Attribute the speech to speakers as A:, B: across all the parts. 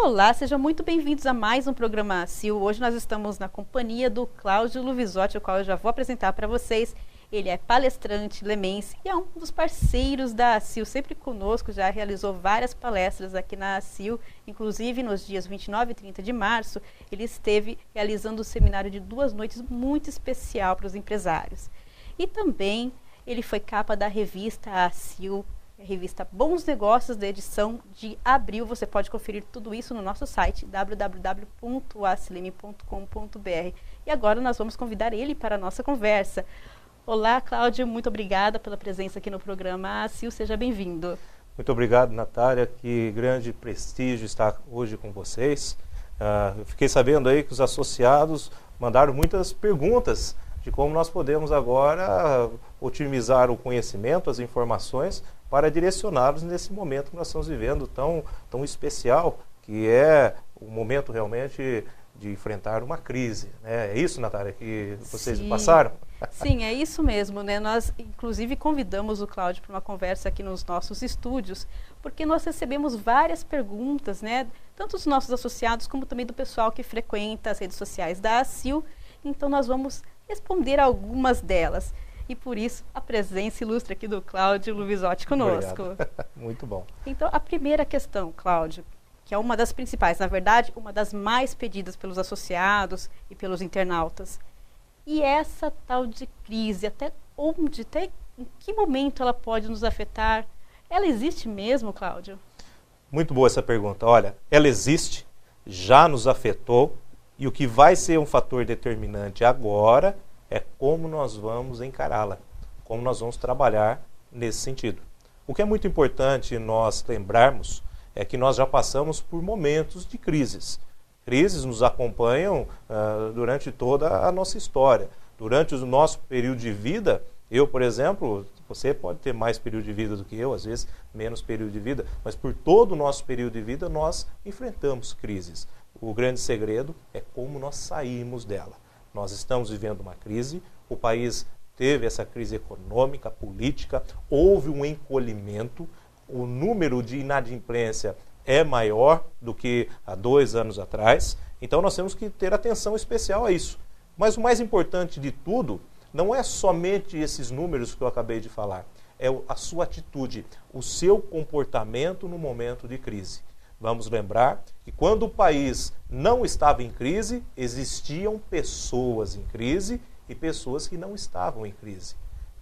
A: Olá, sejam muito bem-vindos a mais um programa ACIL. Hoje nós estamos na companhia do Cláudio Luvisotti, o qual eu já vou apresentar para vocês. Ele é palestrante lemense e é um dos parceiros da ACIL, sempre conosco, já realizou várias palestras aqui na ACIL, inclusive nos dias 29 e 30 de março, ele esteve realizando um seminário de 2 noites muito especial para os empresários. E também ele foi capa da revista ACIL, a revista Bons Negócios, da edição de abril. Você pode conferir tudo isso no nosso site www.acileme.com.br. E agora nós vamos convidar ele para a nossa conversa. Olá, Cláudio, muito obrigada pela presença aqui no programa ACIL, seja bem-vindo.
B: Muito obrigado, Natália, que grande prestígio estar hoje com vocês. Eu fiquei sabendo aí que os associados mandaram muitas perguntas de como nós podemos agora otimizar o conhecimento, as informações, para direcioná-los nesse momento que nós estamos vivendo tão especial, que é o momento realmente de enfrentar uma crise. Né? É isso, Natália, que vocês passaram?
A: Sim, é isso mesmo. Né? Nós, inclusive, convidamos o Cláudio para uma conversa aqui nos nossos estúdios, porque nós recebemos várias perguntas, né? Tanto dos nossos associados, como também do pessoal que frequenta as redes sociais da ACIL. Então, nós vamos responder algumas delas. E por isso, a presença ilustre aqui do Cláudio Luvisotti conosco.
B: Obrigado. Muito bom.
A: Então, a primeira questão, Cláudio, que é uma das principais, na verdade, uma das mais pedidas pelos associados e pelos internautas. E essa tal de crise, até em que momento ela pode nos afetar? Ela existe mesmo, Cláudio?
B: Muito boa essa pergunta. Olha, ela existe, já nos afetou, e o que vai ser um fator determinante agora é como nós vamos encará-la, como nós vamos trabalhar nesse sentido. O que é muito importante nós lembrarmos é que nós já passamos por momentos de crises. Crises nos acompanham durante toda a nossa história. Durante o nosso período de vida, eu, por exemplo, você pode ter mais período de vida do que eu, às vezes menos período de vida, mas por todo o nosso período de vida nós enfrentamos crises. O grande segredo é como nós saímos dela. Nós estamos vivendo uma crise, o país teve essa crise econômica, política, houve um encolhimento, o número de inadimplência é maior do que há 2 anos atrás, então nós temos que ter atenção especial a isso. Mas o mais importante de tudo não é somente esses números que eu acabei de falar, é a sua atitude, o seu comportamento no momento de crise. Vamos lembrar que quando o país não estava em crise, existiam pessoas em crise e pessoas que não estavam em crise.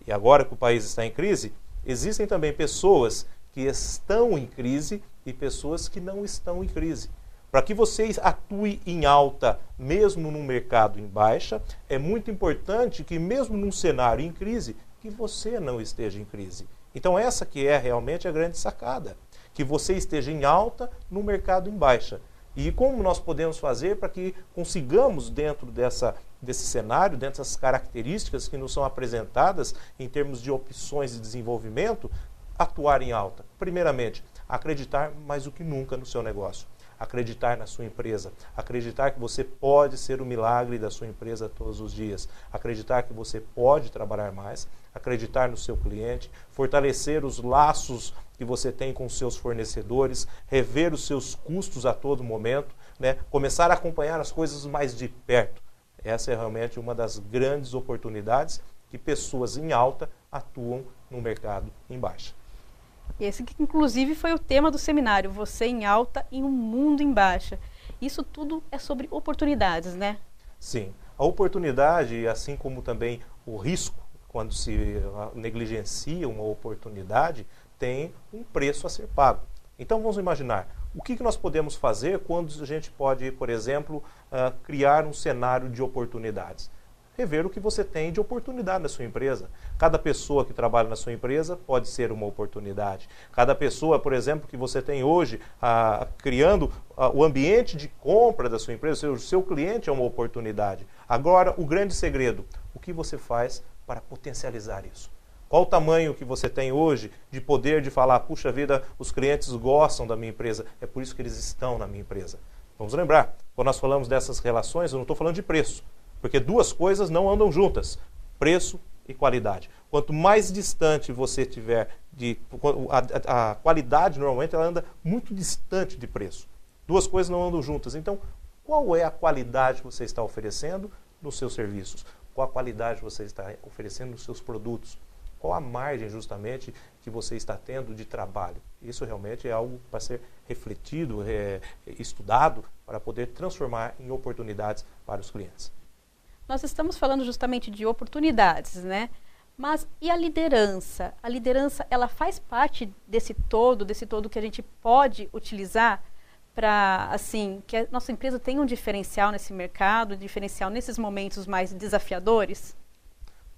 B: E agora que o país está em crise, existem também pessoas que estão em crise e pessoas que não estão em crise. Para que você atue em alta, mesmo num mercado em baixa, é muito importante que mesmo num cenário em crise, que você não esteja em crise. Então essa que é realmente a grande sacada. Que você esteja em alta no mercado em baixa. E como nós podemos fazer para que consigamos, dentro desse cenário, dentro dessas características que nos são apresentadas em termos de opções de desenvolvimento, atuar em alta? Primeiramente, acreditar mais do que nunca no seu negócio. Acreditar na sua empresa, acreditar que você pode ser o milagre da sua empresa todos os dias, acreditar que você pode trabalhar mais, acreditar no seu cliente, fortalecer os laços que você tem com os seus fornecedores, rever os seus custos a todo momento, né? Começar a acompanhar as coisas mais de perto. Essa é realmente uma das grandes oportunidades que pessoas em alta atuam no mercado em baixa.
A: Esse que inclusive foi o tema do seminário, você em alta e um mundo em baixa. Isso tudo é sobre oportunidades, né?
B: Sim, a oportunidade, assim como também o risco, quando se negligencia uma oportunidade, tem um preço a ser pago. Então vamos imaginar, o que nós podemos fazer quando a gente pode, por exemplo, criar um cenário de oportunidades? Rever o que você tem de oportunidade na sua empresa. Cada pessoa que trabalha na sua empresa pode ser uma oportunidade. Cada pessoa, por exemplo, que você tem hoje criando o ambiente de compra da sua empresa, o seu cliente é uma oportunidade. Agora, o grande segredo, o que você faz para potencializar isso? Qual o tamanho que você tem hoje de poder de falar, puxa vida, os clientes gostam da minha empresa, é por isso que eles estão na minha empresa. Vamos lembrar, quando nós falamos dessas relações, eu não estou falando de preço. Porque 2 coisas não andam juntas, preço e qualidade. Quanto mais distante você tiver, a qualidade normalmente ela anda muito distante de preço. Duas coisas não andam juntas. Então, qual é a qualidade que você está oferecendo nos seus serviços? Qual a qualidade que você está oferecendo nos seus produtos? Qual a margem, justamente, que você está tendo de trabalho? Isso realmente é algo para ser refletido, estudado, para poder transformar em oportunidades para os clientes.
A: Nós estamos falando justamente de oportunidades, né? Mas e a liderança? A liderança, ela faz parte desse todo que a gente pode utilizar para, assim, que a nossa empresa tenha um diferencial nesse mercado, um diferencial nesses momentos mais desafiadores?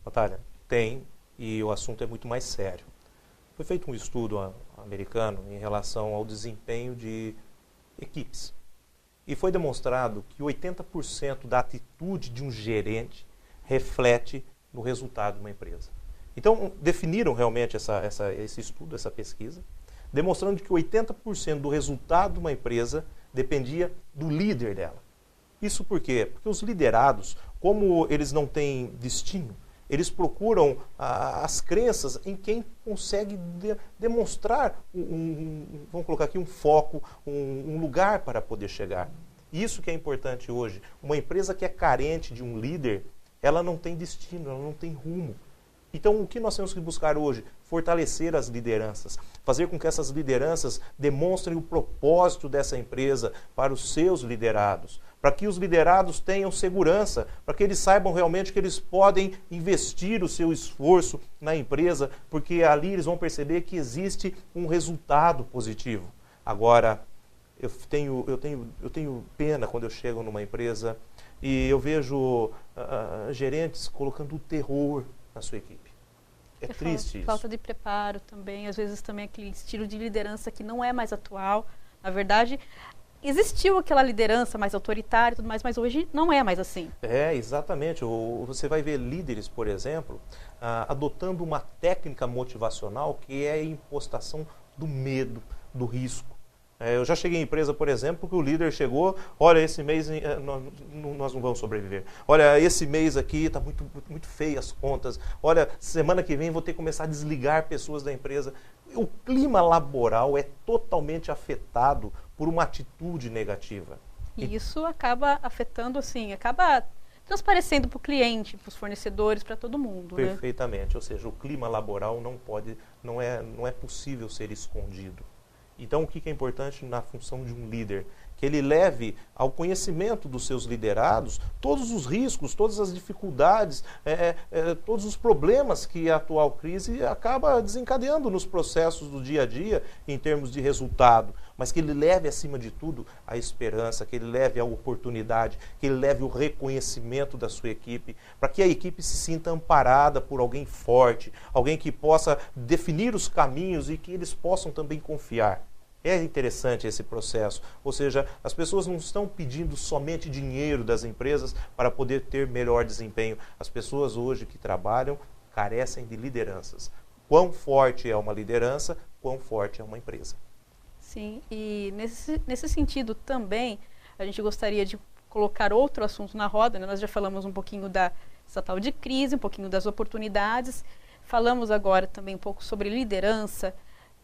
B: Natália, tem, e o assunto é muito mais sério. Foi feito um estudo americano em relação ao desempenho de equipes. E foi demonstrado que 80% da atitude de um gerente reflete no resultado de uma empresa. Então, definiram realmente esse estudo, essa pesquisa, demonstrando que 80% do resultado de uma empresa dependia do líder dela. Isso por quê? Porque os liderados, como eles não têm destino, eles procuram as crenças em quem consegue demonstrar, vamos colocar aqui, um foco, um lugar para poder chegar. Isso que é importante hoje. Uma empresa que é carente de um líder, ela não tem destino, ela não tem rumo. Então, o que nós temos que buscar hoje? Fortalecer as lideranças, fazer com que essas lideranças demonstrem o propósito dessa empresa para os seus liderados, para que os liderados tenham segurança, para que eles saibam realmente que eles podem investir o seu esforço na empresa, porque ali eles vão perceber que existe um resultado positivo. Agora, eu tenho pena quando eu chego numa empresa e eu vejo gerentes colocando o terror na sua equipe. É triste isso.
A: Falta de preparo também, às vezes também aquele estilo de liderança que não é mais atual. Na verdade, existiu aquela liderança mais autoritária e tudo mais, mas hoje não é mais assim.
B: É, exatamente. Você vai ver líderes, por exemplo, adotando uma técnica motivacional que é a impostação do medo, do risco. Eu já cheguei em empresa, por exemplo, que o líder chegou, olha, esse mês nós não vamos sobreviver. Olha, esse mês aqui está muito, muito feio as contas. Olha, semana que vem vou ter que começar a desligar pessoas da empresa. O clima laboral é totalmente afetado por uma atitude negativa.
A: E isso acaba afetando, assim, acaba transparecendo para o cliente, para os fornecedores, para todo mundo.
B: Perfeitamente. Né? Ou seja, o clima laboral não é possível ser escondido. Então, o que é importante na função de um líder? Que ele leve ao conhecimento dos seus liderados todos os riscos, todas as dificuldades, todos os problemas que a atual crise acaba desencadeando nos processos do dia a dia em termos de resultado. Mas que ele leve, acima de tudo, a esperança, que ele leve a oportunidade, que ele leve o reconhecimento da sua equipe, para que a equipe se sinta amparada por alguém forte, alguém que possa definir os caminhos e que eles possam também confiar. É interessante esse processo, ou seja, as pessoas não estão pedindo somente dinheiro das empresas para poder ter melhor desempenho. As pessoas hoje que trabalham carecem de lideranças. Quão forte é uma liderança, quão forte é uma empresa.
A: Sim, e nesse sentido também, a gente gostaria de colocar outro assunto na roda, né? Nós já falamos um pouquinho dessa tal de crise, um pouquinho das oportunidades, falamos agora também um pouco sobre liderança.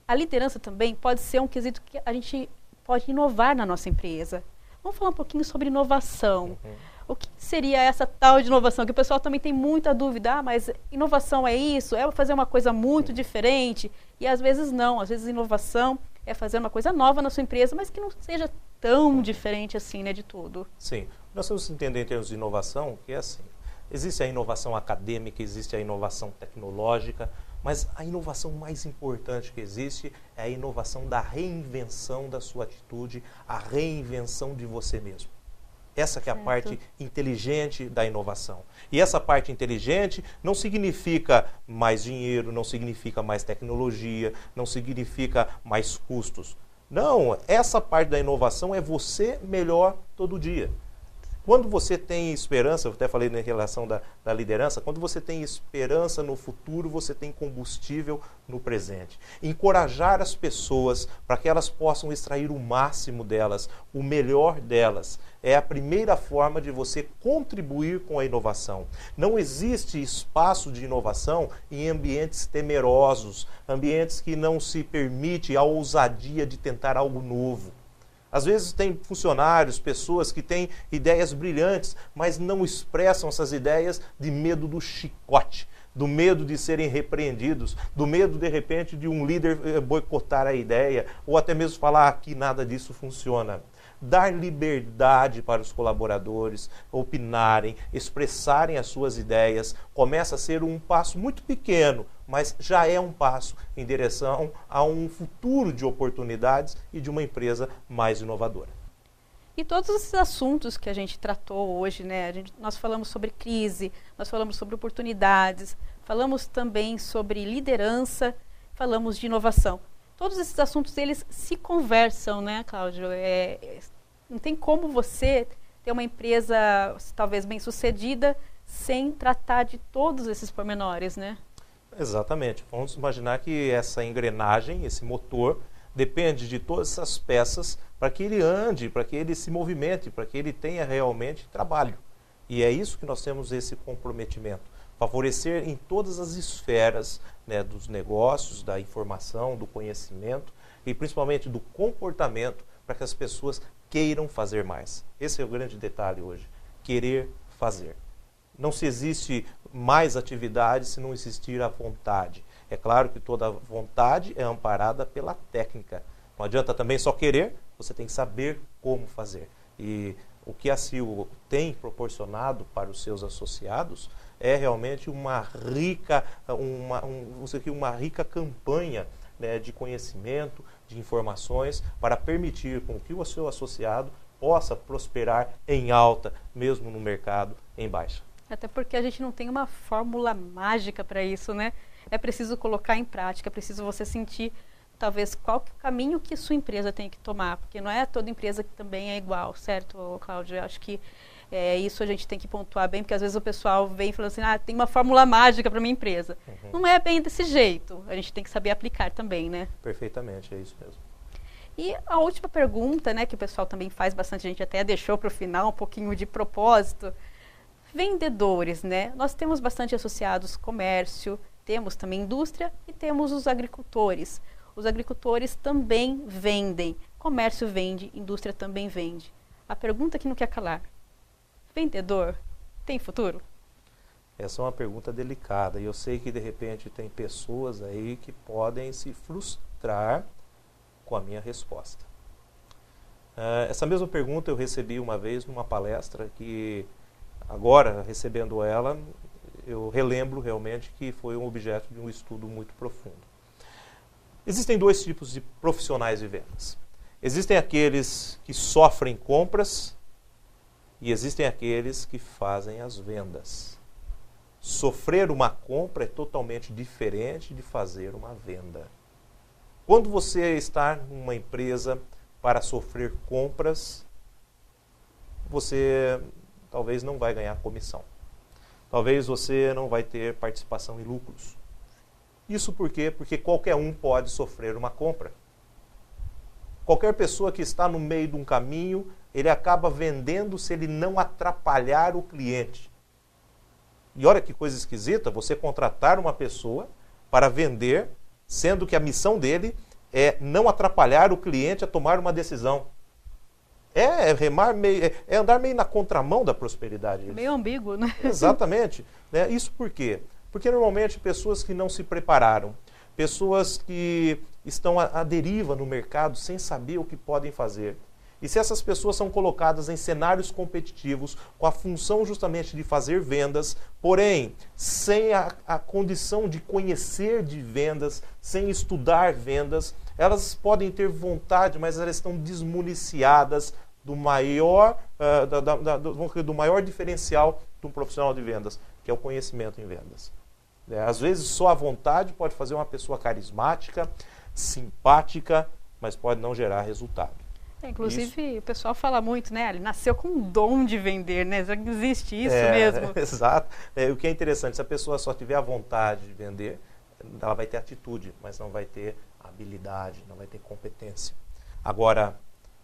A: A liderança também pode ser um quesito que a gente pode inovar na nossa empresa. Vamos falar um pouquinho sobre inovação. O que seria essa tal de inovação? Que o pessoal também tem muita dúvida. Mas inovação é isso? É fazer uma coisa muito diferente? E às vezes não. Às vezes inovação é fazer uma coisa nova na sua empresa, mas que não seja tão diferente assim, né, de tudo.
B: Sim. Nós temos que entender em termos de inovação que é assim. Existe a inovação acadêmica, existe a inovação tecnológica, mas a inovação mais importante que existe é a inovação da reinvenção da sua atitude, a reinvenção de você mesmo. Essa que é a parte inteligente da inovação. E essa parte inteligente não significa mais dinheiro, não significa mais tecnologia, não significa mais custos. Não, essa parte da inovação é você melhor todo dia. Quando você tem esperança, eu até falei na relação da liderança, quando você tem esperança no futuro, você tem combustível no presente. Encorajar as pessoas para que elas possam extrair o máximo delas, o melhor delas, é a primeira forma de você contribuir com a inovação. Não existe espaço de inovação em ambientes temerosos, ambientes que não se permite a ousadia de tentar algo novo. Às vezes tem funcionários, pessoas que têm ideias brilhantes, mas não expressam essas ideias de medo do chicote, do medo de serem repreendidos, do medo, de repente, de um líder boicotar a ideia, ou até mesmo falar que nada disso funciona. Dar liberdade para os colaboradores opinarem, expressarem as suas ideias, começa a ser um passo muito pequeno, mas já é um passo em direção a um futuro de oportunidades e de uma empresa mais inovadora.
A: E todos esses assuntos que a gente tratou hoje, né? Nós falamos sobre crise, nós falamos sobre oportunidades, falamos também sobre liderança, falamos de inovação. Todos esses assuntos, eles se conversam, né, Cláudio? Não tem como você ter uma empresa talvez bem-sucedida sem tratar de todos esses pormenores, né?
B: Exatamente. Vamos imaginar que essa engrenagem, esse motor, depende de todas essas peças para que ele ande, para que ele se movimente, para que ele tenha realmente trabalho. E é isso que nós temos esse comprometimento. Favorecer em todas as esferas, né, dos negócios, da informação, do conhecimento e principalmente do comportamento para que as pessoas queiram fazer mais. Esse é o grande detalhe hoje, querer fazer. Não se existe mais atividade se não existir a vontade. É claro que toda vontade é amparada pela técnica. Não adianta também só querer, você tem que saber como fazer. E o que a CIL tem proporcionado para os seus associados é realmente uma rica campanha, né, de conhecimento, de informações, para permitir com que o seu associado possa prosperar em alta, mesmo no mercado em baixa.
A: Até porque a gente não tem uma fórmula mágica para isso, né? É preciso colocar em prática, é preciso você sentir, talvez, qual que é o caminho que sua empresa tem que tomar, porque não é toda empresa que também é igual, certo, Cláudio? Eu acho que isso a gente tem que pontuar bem, porque às vezes o pessoal vem falando assim, tem uma fórmula mágica para minha empresa. Uhum. Não é bem desse jeito, a gente tem que saber aplicar também, né?
B: Perfeitamente, é isso mesmo.
A: E a última pergunta, né, que o pessoal também faz bastante, a gente até deixou para o final um pouquinho de propósito. Vendedores, né? Nós temos bastante associados comércio, temos também indústria e temos os agricultores. Os agricultores também vendem, comércio vende, indústria também vende. A pergunta que não quer calar, vendedor tem futuro?
B: Essa é uma pergunta delicada e eu sei que de repente tem pessoas aí que podem se frustrar com a minha resposta. Essa mesma pergunta eu recebi uma vez numa palestra que agora, recebendo ela, eu relembro realmente que foi um objeto de um estudo muito profundo. Existem dois tipos de profissionais de vendas. Existem aqueles que sofrem compras e existem aqueles que fazem as vendas. Sofrer uma compra é totalmente diferente de fazer uma venda. Quando você está numa empresa para sofrer compras, você talvez não vai ganhar comissão. Talvez você não vai ter participação em lucros. Isso por quê? Porque qualquer um pode sofrer uma compra. Qualquer pessoa que está no meio de um caminho, ele acaba vendendo se ele não atrapalhar o cliente. E olha que coisa esquisita, você contratar uma pessoa para vender, sendo que a missão dele é não atrapalhar o cliente a tomar uma decisão. É andar meio na contramão da prosperidade.
A: Meio ambíguo, né?
B: Exatamente. Né? Isso por quê? Porque normalmente pessoas que não se prepararam, pessoas que estão à deriva no mercado sem saber o que podem fazer. E se essas pessoas são colocadas em cenários competitivos com a função justamente de fazer vendas, porém sem a condição de conhecer de vendas, sem estudar vendas, elas podem ter vontade, mas elas estão desmuniciadas do maior diferencial de um profissional de vendas, que é o conhecimento em vendas. Às vezes só a vontade pode fazer uma pessoa carismática, simpática, mas pode não gerar resultado.
A: Inclusive, o pessoal fala muito, né? Ele nasceu com um dom de vender, né? Já existe isso mesmo.
B: Exato. O que é interessante, se a pessoa só tiver a vontade de vender, ela vai ter atitude, mas não vai ter habilidade, não vai ter competência. Agora,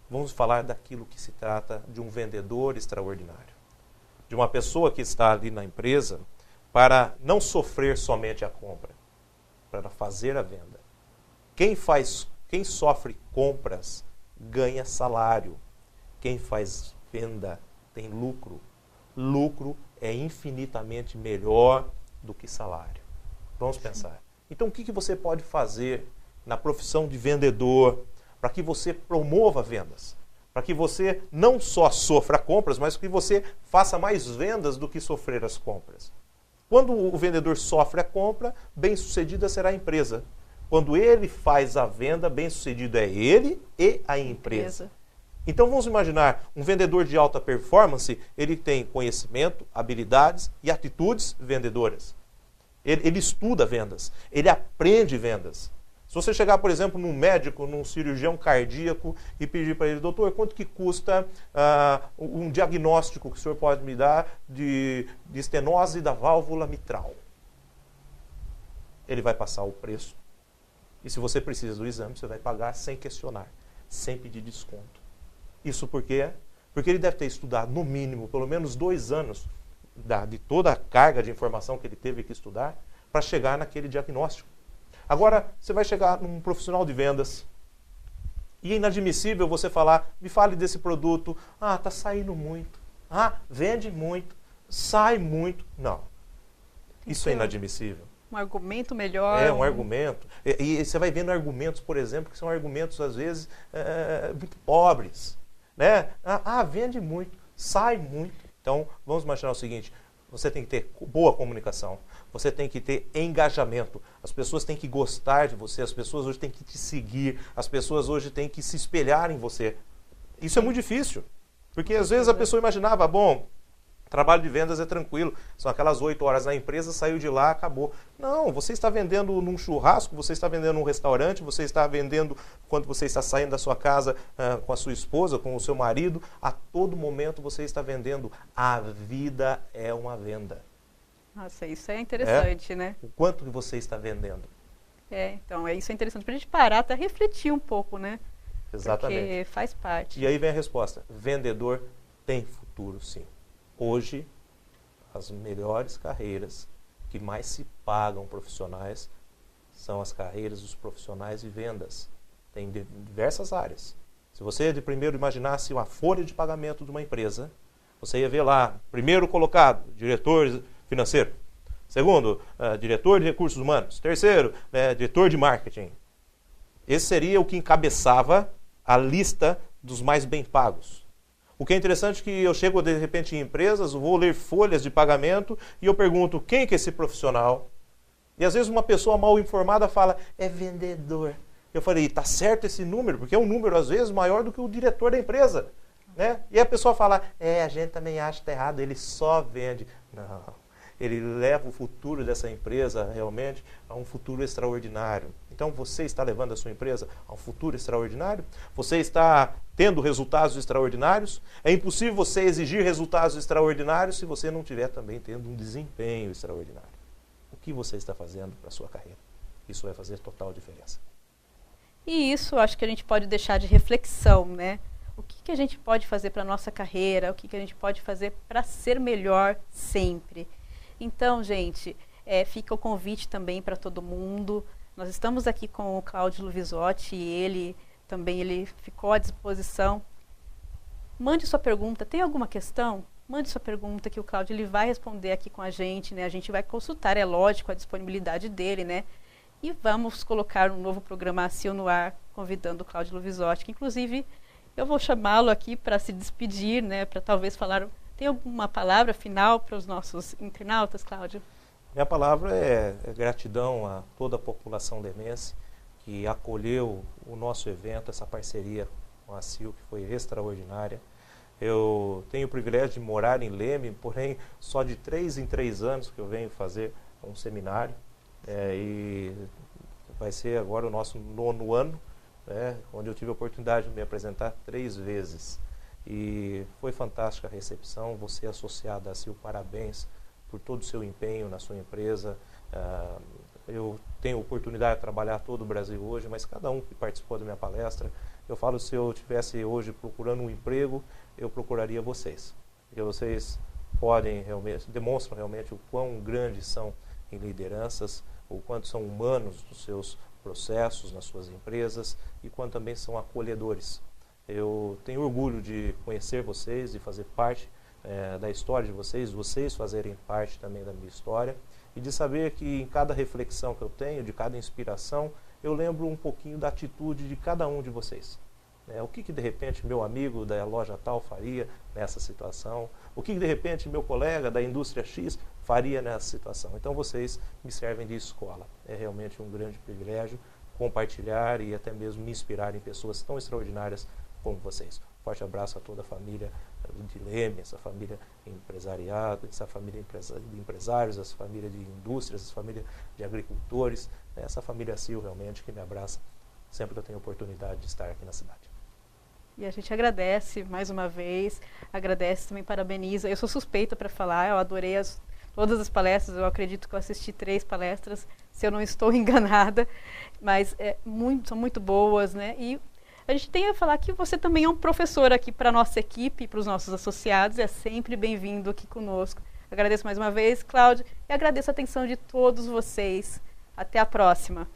B: vamos falar daquilo que se trata de um vendedor extraordinário. De uma pessoa que está ali na empresa para não sofrer somente a compra, para fazer a venda. Quem sofre compras ganha salário. Quem faz venda tem lucro. Lucro é infinitamente melhor do que salário. Vamos pensar. Então, o que você pode fazer na profissão de vendedor para que você promova vendas? Para que você não só sofra compras, mas que você faça mais vendas do que sofrer as compras. Quando o vendedor sofre a compra, bem-sucedida será a empresa. Quando ele faz a venda, bem-sucedido é ele e a empresa. Então vamos imaginar, um vendedor de alta performance, ele tem conhecimento, habilidades e atitudes vendedoras. Ele estuda vendas, ele aprende vendas. Se você chegar, por exemplo, num médico, num cirurgião cardíaco e pedir para ele, doutor, quanto que custa um diagnóstico que o senhor pode me dar de estenose da válvula mitral? Ele vai passar o preço. E se você precisa do exame, você vai pagar sem questionar, sem pedir desconto. Isso por quê? Porque ele deve ter estudado, no mínimo, pelo menos 2 anos de toda a carga de informação que ele teve que estudar para chegar naquele diagnóstico. Agora, você vai chegar num profissional de vendas e é inadmissível você falar, me fale desse produto, está saindo muito, vende muito, sai muito. Não, isso é inadmissível.
A: Um argumento melhor.
B: É, um argumento. E você vai vendo argumentos, por exemplo, que são argumentos, às vezes, muito pobres. Né? Vende muito, sai muito. Então, vamos imaginar o seguinte, você tem que ter boa comunicação, você tem que ter engajamento, as pessoas têm que gostar de você, as pessoas hoje têm que te seguir, as pessoas hoje têm que se espelhar em você. Isso é muito difícil, porque às vezes a pessoa imaginava, bom, trabalho de vendas é tranquilo, são aquelas 8 horas na empresa, saiu de lá, acabou. Não, você está vendendo num churrasco, você está vendendo num restaurante, você está vendendo quando você está saindo da sua casa com a sua esposa, com o seu marido, a todo momento você está vendendo. A vida é uma venda.
A: Nossa, isso é interessante, né?
B: O quanto que você está vendendo.
A: Então, isso é interessante para a gente parar, até refletir um pouco, né?
B: Exatamente.
A: Porque faz parte.
B: E aí vem a resposta, vendedor tem futuro, sim. Hoje, as melhores carreiras que mais se pagam profissionais são as carreiras dos profissionais de vendas. Tem diversas áreas. Se você de primeiro imaginasse uma folha de pagamento de uma empresa, você ia ver lá, primeiro colocado, diretor financeiro. Segundo, diretor de recursos humanos. Terceiro, diretor de marketing. Esse seria o que encabeçava a lista dos mais bem pagos. O que é interessante é que eu chego de repente em empresas, vou ler folhas de pagamento e eu pergunto quem que é esse profissional? E às vezes uma pessoa mal informada fala, é vendedor. Eu falei, está certo esse número? Porque é um número às vezes maior do que o diretor da empresa. Né? E a pessoa fala, a gente também acha que está errado, ele só vende. Não, ele leva o futuro dessa empresa realmente a um futuro extraordinário. Então você está levando a sua empresa a um futuro extraordinário? Você está tendo resultados extraordinários? É impossível você exigir resultados extraordinários se você não estiver também tendo um desempenho extraordinário. O que você está fazendo para a sua carreira? Isso vai fazer total diferença.
A: E isso acho que a gente pode deixar de reflexão, né? O que a gente pode fazer para a nossa carreira? O que a gente pode fazer para ser melhor sempre? Então, gente, fica o convite também para todo mundo. Nós estamos aqui com o Cláudio Luvisotti e ele ficou à disposição. Mande sua pergunta. Tem alguma questão? Mande sua pergunta que o Cláudio ele vai responder aqui com a gente, né? A gente vai consultar, é lógico, a disponibilidade dele, né? E vamos colocar um novo programa ACIL no ar, convidando o Cláudio Luvisotti, que inclusive eu vou chamá-lo aqui para se despedir, né? Para talvez falar... Tem alguma palavra final para os nossos internautas, Cláudio?
B: Minha palavra é gratidão a toda a população lemense que acolheu o nosso evento, essa parceria com a ACIL, que foi extraordinária. Eu tenho o privilégio de morar em Leme, porém só de 3 em 3 anos que eu venho fazer um seminário. E vai ser agora o nosso 9º ano, onde eu tive a oportunidade de me apresentar 3 vezes. E foi fantástica a recepção, você associado a ACIL, parabéns por todo o seu empenho na sua empresa. Eu tenho a oportunidade de trabalhar todo o Brasil hoje, mas cada um que participou da minha palestra, eu falo, se eu estivesse hoje procurando um emprego, eu procuraria vocês. Porque vocês demonstram realmente o quão grandes são em lideranças, o quanto são humanos nos seus processos, nas suas empresas, e quanto também são acolhedores. Eu tenho orgulho de conhecer vocês, de fazer parte da história de vocês fazerem parte também da minha história, e de saber que em cada reflexão que eu tenho, de cada inspiração, eu lembro um pouquinho da atitude de cada um de vocês. O que de repente meu amigo da loja tal faria nessa situação, o que de repente meu colega da indústria X faria nessa situação. Então vocês me servem de escola. É realmente um grande privilégio compartilhar e até mesmo me inspirar em pessoas tão extraordinárias como vocês. Forte abraço a toda a família de Leme, essa família empresariado, essa família de empresários, essa família de indústrias, essa família de agricultores, essa família CIL realmente que me abraça sempre que eu tenho oportunidade de estar aqui na cidade.
A: E a gente agradece mais uma vez, agradece também, parabeniza. Eu sou suspeita para falar, eu adorei todas as palestras, eu acredito que eu assisti 3 palestras, se eu não estou enganada, mas são muito boas, né? E a gente tem a falar que você também é um professor aqui para a nossa equipe, para os nossos associados, é sempre bem-vindo aqui conosco. Agradeço mais uma vez, Cláudio, e agradeço a atenção de todos vocês. Até a próxima.